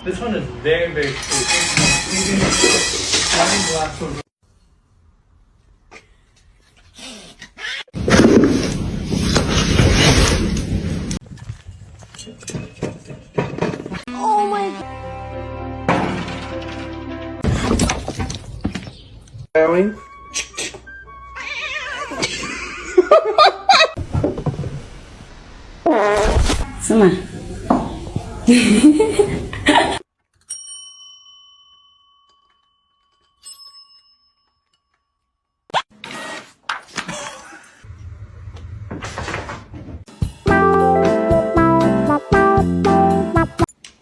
This one is very, very sweet. Wine glass of Oh my god. meowing. Sama.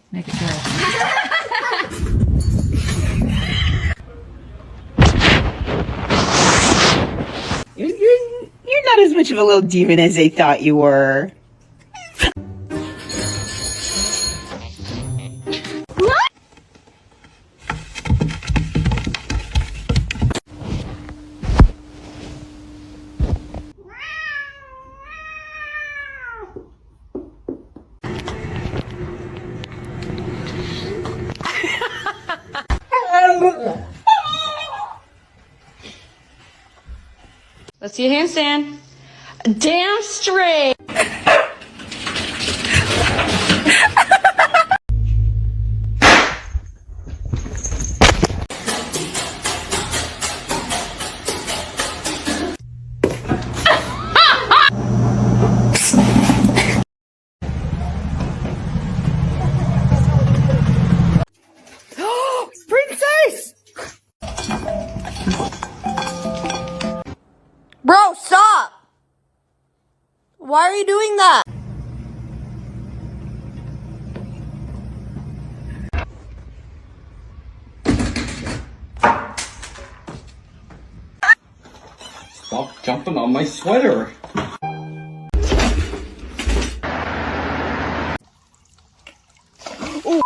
Make it go. You're not as much of a little demon as they thought you were. Let's see a handstand. Damn straight. Princess! Bro, stop! Why are you doing that? Stop jumping on my sweater. Oh.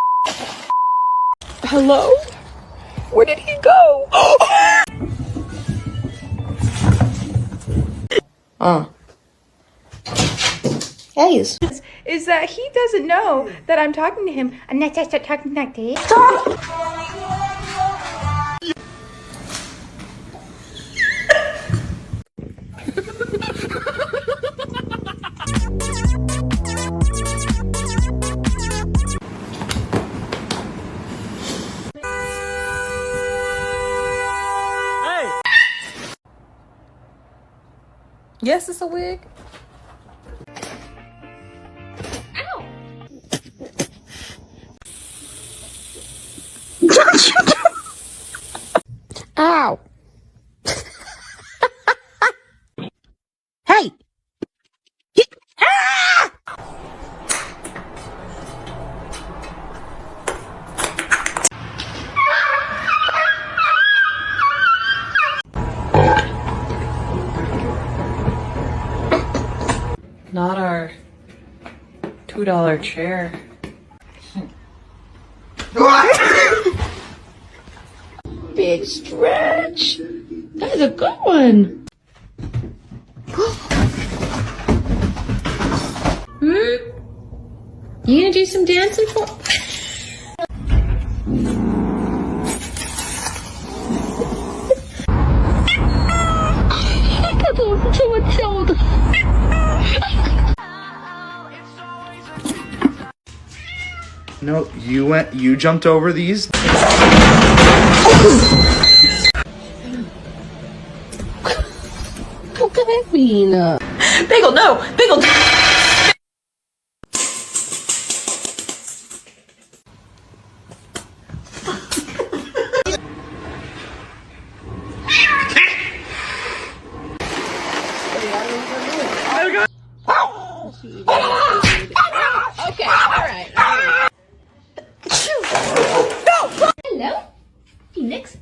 Hello? Where did he go? Guys. Is that he doesn't know that I'm talking to him. I'm not just talking like this. Yes, it's a wig. Ow. Hey. Ah! Not our $2 chair. Big stretch. That is a good one. You gonna do some dancing for? No, you jumped over these. Bagel, no! Bagel! Okay, alright. Hello? Phoenix?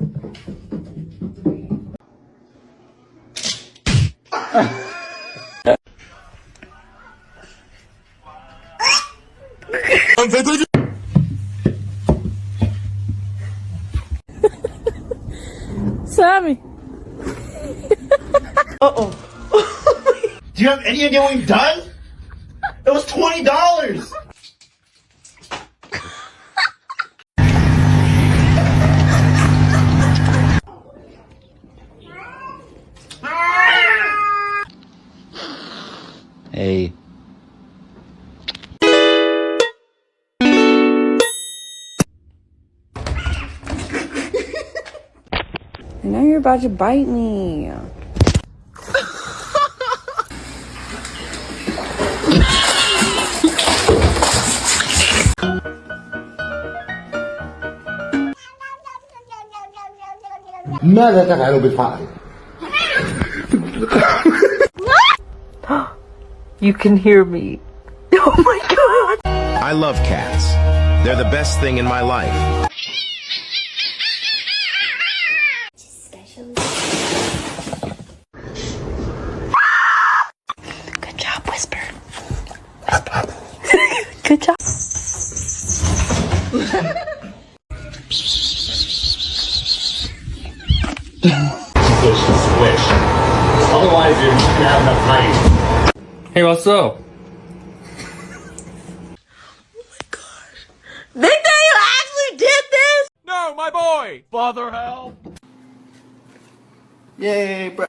Sammy. Uh-oh. Do you have any idea what we've done? It was $20. know you're about to bite me. ماذا تفعل بالفأر؟ You can hear me. Oh my god! I love cats. They're the best thing in my life. Good job, Whisper. Good job. Squish. Otherwise, you're just gonna have enough height. Hey, what's up? Big Day, you actually did this? No, my boy! Father, help! Yay, bro.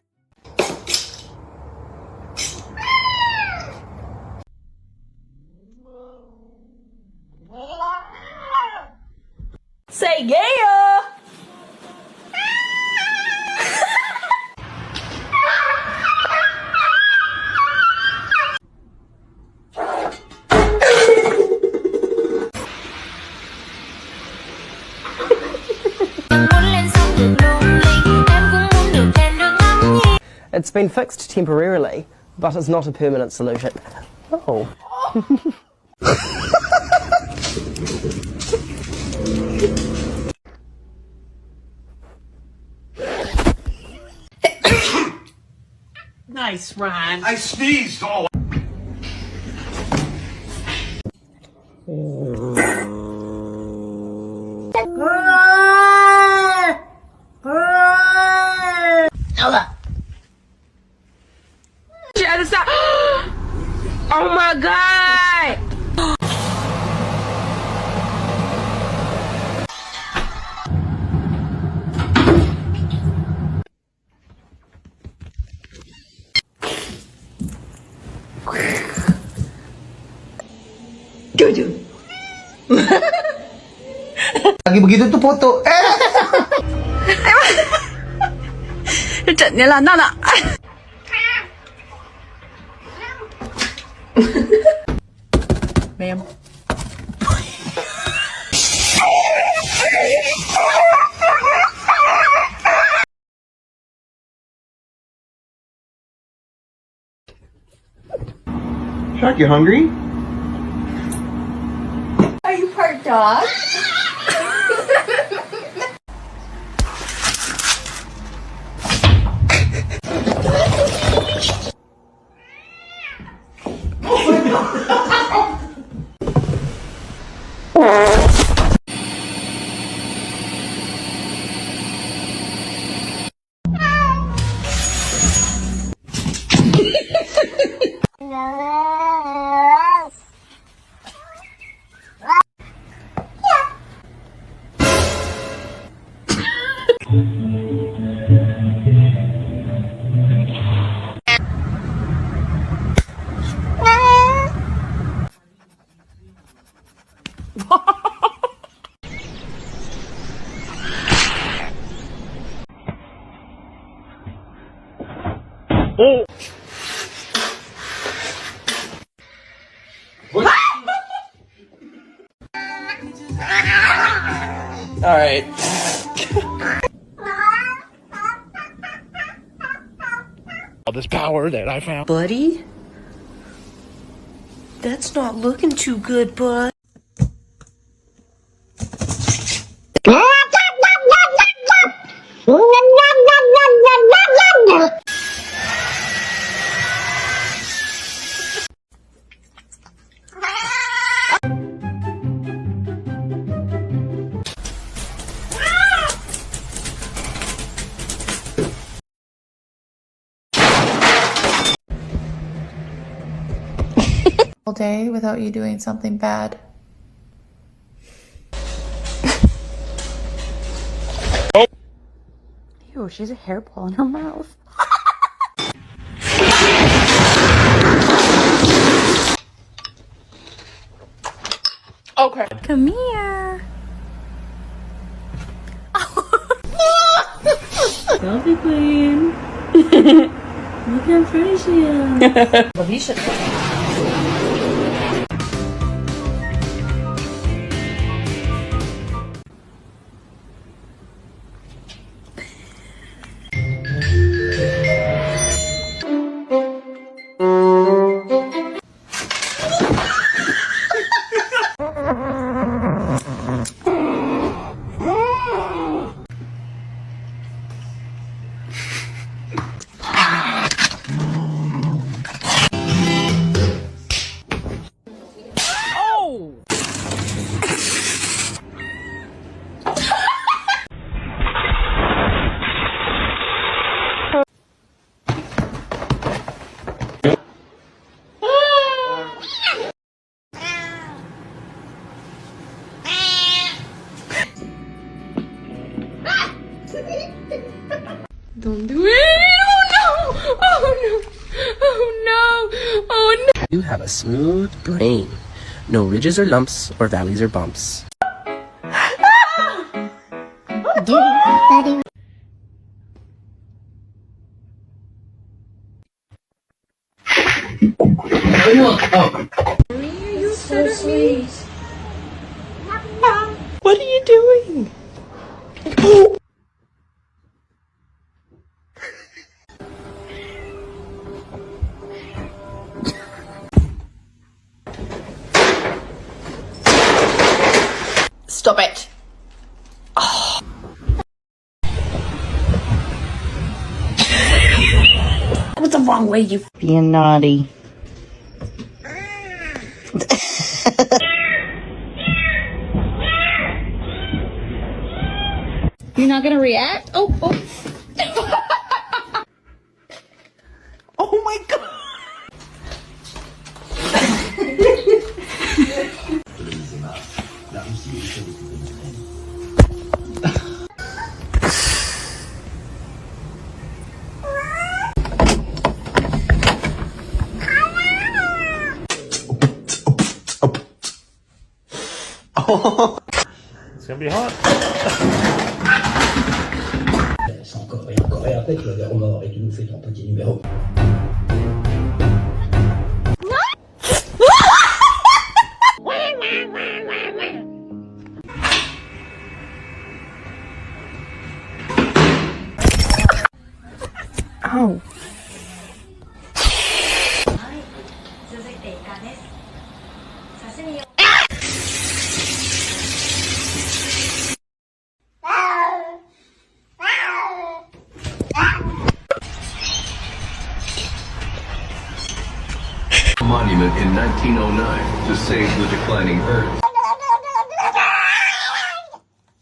Say yeah! It's been fixed temporarily, but it's not a permanent solution. Oh. Nice, Ron. I sneezed all. She had to stop. Oh my god! Lagi begitu tuh foto. Trận này là nó nè. Ma'am. Shark, you hungry? Are you part dog? All right. All this power that I found. Buddy? That's not looking too good, bud. All day without you doing something bad. Ew, she's a hairball in her mouth. Okay. Come here. Selfie queen. Look how pretty she is. Well, you should. Don't do it! Oh no! Oh no! Oh no! Oh no! You have a smooth brain. No ridges or lumps or valleys or bumps. You're so sweet. What are you doing? Stop it. What's the wrong way, you Being naughty. You're not gonna react? Oh, oh. Oh my god! It's gonna be hot. Encore et encore, et après tu vas vers Omar et tu nous fais ton petit numéro. Ow. Monument in 1909 to save the declining Earth.